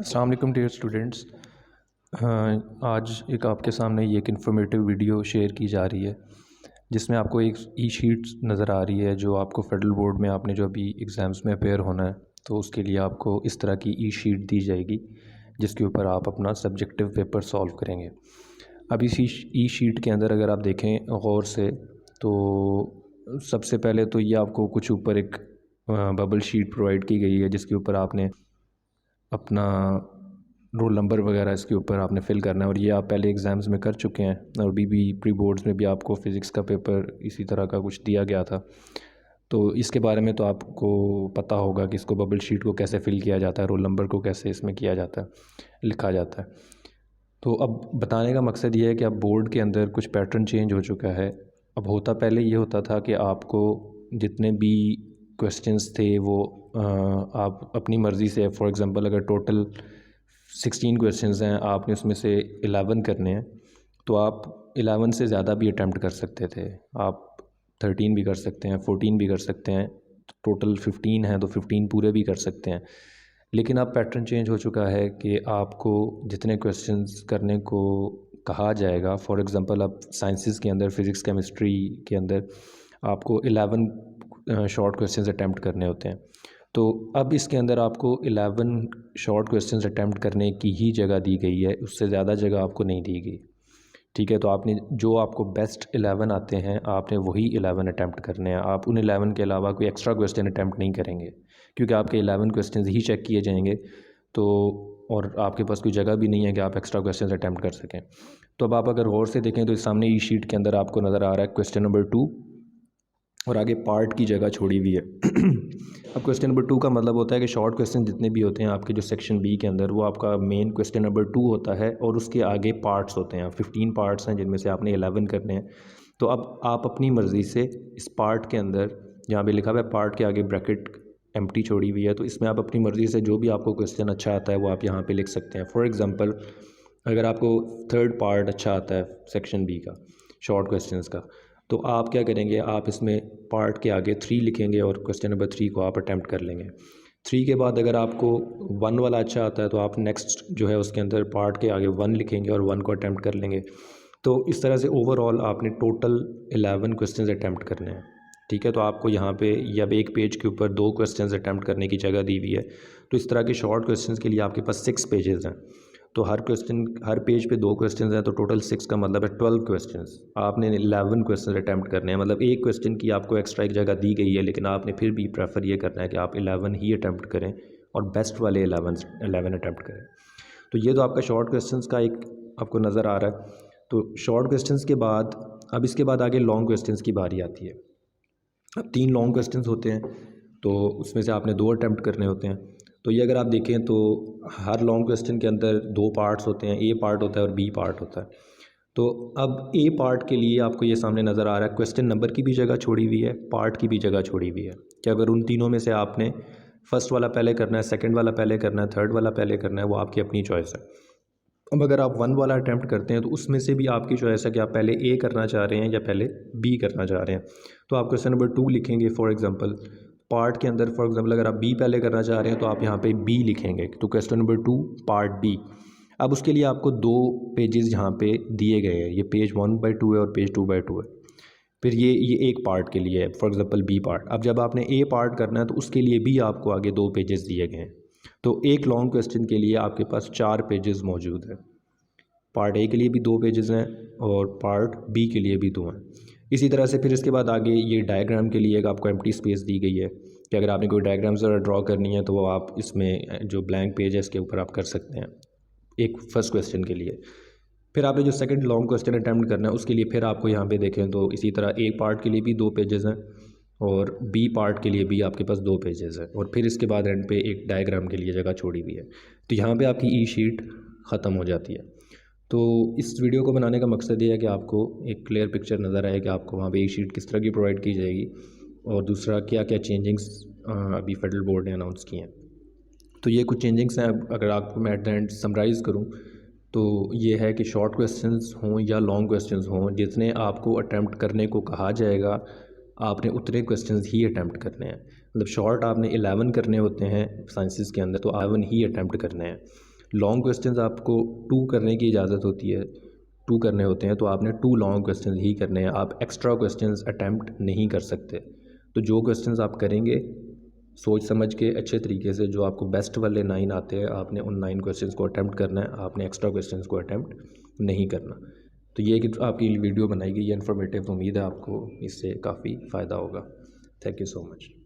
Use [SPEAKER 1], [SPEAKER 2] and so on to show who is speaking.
[SPEAKER 1] अस्सलाम वालेकुम dear students. आज एक आपके सामने ये एक इन्फॉर्मेटिव वीडियो शेयर की जा रही है जिसमें आपको एक ई शीट नज़र आ रही है जो आपको फेडरल बोर्ड में आपने जो अभी एग्ज़ाम्स में अपेयर होना है तो उसके लिए आपको इस तरह की ई शीट दी जाएगी जिसके ऊपर आप अपना सब्जेक्टिव पेपर सॉल्व करेंगे। अब इस ई शीट के अंदर अगर आप देखें गौर से तो सबसे पहले तो ये आपको कुछ ऊपर एक बबल शीट प्रोवाइड की गई है जिसके ऊपर आपने अपना रोल नंबर वगैरह इसके ऊपर आपने फ़िल करना है और ये आप पहले एग्ज़ाम्स में कर चुके हैं और अभी भी प्री बोर्ड्स में भी आपको फ़िज़िक्स का पेपर इसी तरह का कुछ दिया गया था। तो इसके बारे में तो आपको पता होगा कि इसको बबल शीट को कैसे फ़िल किया जाता है, रोल नंबर को कैसे इसमें किया जाता है, लिखा जाता है। तो अब बताने का मकसद ये है कि अब बोर्ड के अंदर कुछ पैटर्न चेंज हो चुका है। अब होता पहले ये होता था कि आपको जितने भी क्वेश्चंस थे वो आप अपनी मर्ज़ी से, फॉर एग्ज़ाम्पल अगर टोटल 16 क्वेश्चंस हैं, आपने उसमें से 11 करने हैं तो आप 11 से ज़्यादा भी अटैम्प्ट कर सकते थे। आप 13 भी कर सकते हैं, 14 भी कर सकते हैं, टोटल 15 हैं तो 15 पूरे भी कर सकते हैं। लेकिन अब पैटर्न चेंज हो चुका है कि आपको जितने क्वेश्चंस करने को कहा जाएगा, फॉर एग्ज़ाम्पल अब साइंसेस के अंदर फ़िज़िक्स केमिस्ट्री के अंदर आपको 11 शॉर्ट क्वेश्चंस अटैम्प्ट करने होते हैं। तो अब इसके अंदर आपको 11 शॉर्ट क्वेश्चंस अटैम्प्ट करने की ही जगह दी गई है, उससे ज़्यादा जगह आपको नहीं दी गई। ठीक है, तो आपने जो आपको बेस्ट 11 आते हैं आपने वही 11 अटैम्प्ट करने हैं। आप उन 11 के अलावा कोई एक्स्ट्रा क्वेश्चन अटैम्प्ट नहीं करेंगे क्योंकि आपके 11 क्वेश्चंस ही चेक किए जाएंगे। तो और आपके पास कोई जगह भी नहीं है कि आप एक्स्ट्रा क्वेश्चंस अटैम्प्ट कर सकें। तो अब आप अगर गौर से देखें तो इस सामने ई शीट के अंदर आपको नज़र आ रहा है क्वेश्चन नंबर 2 और आगे पार्ट की जगह छोड़ी हुई है। अब क्वेश्चन नंबर 2 का मतलब होता है कि शॉर्ट क्वेश्चन जितने भी होते हैं आपके जो सेक्शन बी के अंदर वो आपका मेन क्वेश्चन नंबर 2 होता है और उसके आगे पार्ट्स होते हैं। 15 पार्ट्स हैं जिनमें से आपने 11 करने हैं। तो अब आप अपनी मर्ज़ी से इस पार्ट के अंदर जहाँ पे लिखा हुआ है पार्ट के आगे ब्रैकेट एम्प्टी छोड़ी हुई है, तो इसमें आप अपनी मर्ज़ी से जो भी आपको क्वेश्चन अच्छा आता है वो आप यहाँ पे लिख सकते हैं। फॉर एग्ज़ाम्पल अगर आपको थर्ड पार्ट अच्छा आता है सेक्शन बी का शॉर्ट क्वेश्चंस का, तो आप क्या करेंगे, आप इसमें पार्ट के आगे 3 लिखेंगे और क्वेश्चन नंबर 3 को आप अटैम्प्ट कर लेंगे। 3 के बाद अगर आपको 1 वाला अच्छा आता है तो आप नेक्स्ट जो है उसके अंदर पार्ट के आगे 1 लिखेंगे और 1 को अटैम्प्ट कर लेंगे। तो इस तरह से ओवरऑल आपने टोटल 11 क्वेश्चंस अटैम्प्ट करने हैं। ठीक है, तो आपको यहाँ पे या एक पेज के ऊपर 2 क्वेश्चंस अटैम्प्ट करने की जगह दी हुई है। तो इस तरह के शॉर्ट क्वेश्चंस के लिए आपके पास 6 पेजेस हैं। तो हर पेज पे 2 क्वेश्चंस हैं तो टोटल 6 का मतलब है 12 क्वेश्चंस। आपने 11 क्वेश्चन अटैम्प्ट करने हैं, मतलब एक क्वेश्चन की आपको एक्स्ट्रा एक जगह दी गई है लेकिन आपने फिर भी प्रेफर ये करना है कि आप 11 ही अटैम्प्ट करें और बेस्ट वाले 11 अटैम्प्ट करें। तो ये तो आपका शॉर्ट क्वेश्चंस का एक आपको नज़र आ रहा है। तो शॉर्ट क्वेश्चंस के बाद अब इसके बाद आगे लॉन्ग क्वेश्चंस की बारी आती है। अब 3 लॉन्ग क्वेश्चंस होते हैं तो उसमें से आपने 2 अटैम्प्ट करने होते हैं। तो ये अगर आप देखें तो हर लॉन्ग क्वेश्चन के अंदर 2 पार्ट्स होते हैं, ए पार्ट होता है और बी पार्ट होता है। तो अब ए पार्ट के लिए आपको ये सामने नज़र आ रहा है क्वेश्चन नंबर की भी जगह छोड़ी हुई है, पार्ट की भी जगह छोड़ी हुई है कि अगर उन तीनों में से आपने फर्स्ट वाला पहले करना है, सेकंड वाला पहले करना है, थर्ड वाला पहले करना है, वो आपकी अपनी चॉइस है। अब अगर आप 1 वाला अटैम्प्ट करते हैं तो उसमें से भी आपकी चॉइस है कि आप पहले ए करना चाह रहे हैं या पहले बी करना चाह रहे हैं। तो आप क्वेश्चन नंबर 2 लिखेंगे फॉर एग्जांपल पार्ट के अंदर। फॉर एग्जांपल अगर आप बी पहले करना चाह रहे हैं तो आप यहाँ पे बी लिखेंगे, तो क्वेश्चन नंबर 2 पार्ट बी। अब उसके लिए आपको 2 पेजेस यहाँ पे दिए गए हैं, ये पेज 1/2 है और पेज 2/2 है। फिर ये एक पार्ट के लिए है, फॉर एग्जांपल बी पार्ट। अब जब आपने ए पार्ट करना है तो उसके लिए भी आपको आगे 2 पेजेस दिए गए हैं। तो एक लॉन्ग क्वेश्चन के लिए आपके पास 4 पेजेस मौजूद है। पार्ट ए के लिए भी 2 पेजेस हैं और पार्ट बी के लिए भी 2 हैं। इसी तरह से फिर इसके बाद आगे ये डायग्राम के लिए एक आपको एम्प्टी स्पेस दी गई है कि अगर आपने कोई डायग्राम ज़रा ड्रॉ करनी है तो वो आप इसमें जो ब्लैंक पेज है इसके ऊपर आप कर सकते हैं एक फर्स्ट क्वेश्चन के लिए। फिर आपने जो सेकंड लॉन्ग क्वेश्चन अटैम्प्ट करना है उसके लिए फिर आपको यहाँ पे देखें तो इसी तरह ए पार्ट के लिए भी 2 पेजेस हैं और बी पार्ट के लिए भी आपके पास 2 पेजेस हैं और फिर इसके बाद एंड पे एक डायग्राम के लिए जगह छोड़ी हुई है। तो यहाँ पे आपकी ई शीट ख़त्म हो जाती है। तो इस वीडियो को बनाने का मकसद ये है कि आपको एक क्लियर पिक्चर नज़र आए कि आपको वहाँ पे एक शीट किस तरह की प्रोवाइड की जाएगी और दूसरा क्या क्या चेंजिंग्स अभी फेडरल बोर्ड ने अनाउंस किए हैं। तो ये कुछ चेंजिंग्स हैं। अगर आपको मैं एट द एंड समराइज़ करूँ तो ये है कि शॉर्ट क्वेश्चंस हों या लॉन्ग क्वेश्चंस हों, जितने आपको अटैम्प्ट करने को कहा जाएगा आपने उतने क्वेश्चंस ही अटैम्प्ट करने हैं। मतलब शॉर्ट आपने 11 करने होते हैं साइंसेस के अंदर तो 11 ही अटैम्प्ट करने हैं। लॉन्ग क्वेश्चंस आपको 2 करने की इजाज़त होती है, 2 करने होते हैं, तो आपने 2 लॉन्ग क्वेश्चंस ही करने हैं, आप एक्स्ट्रा क्वेश्चंस अटैम्प्ट नहीं कर सकते। तो जो क्वेश्चंस आप करेंगे सोच समझ के अच्छे तरीके से, जो आपको बेस्ट वाले 9 आते हैं, आपने उन 9 क्वेश्चंस को अटैम्प्ट करना है, आपने एक्स्ट्रा क्वेश्चंस को अटैम्प्ट नहीं करना। तो ये कि आपकी वीडियो बनाई गई है इन्फॉर्मेटिव, उम्मीद है आपको इससे काफ़ी फ़ायदा होगा। Thank you so much.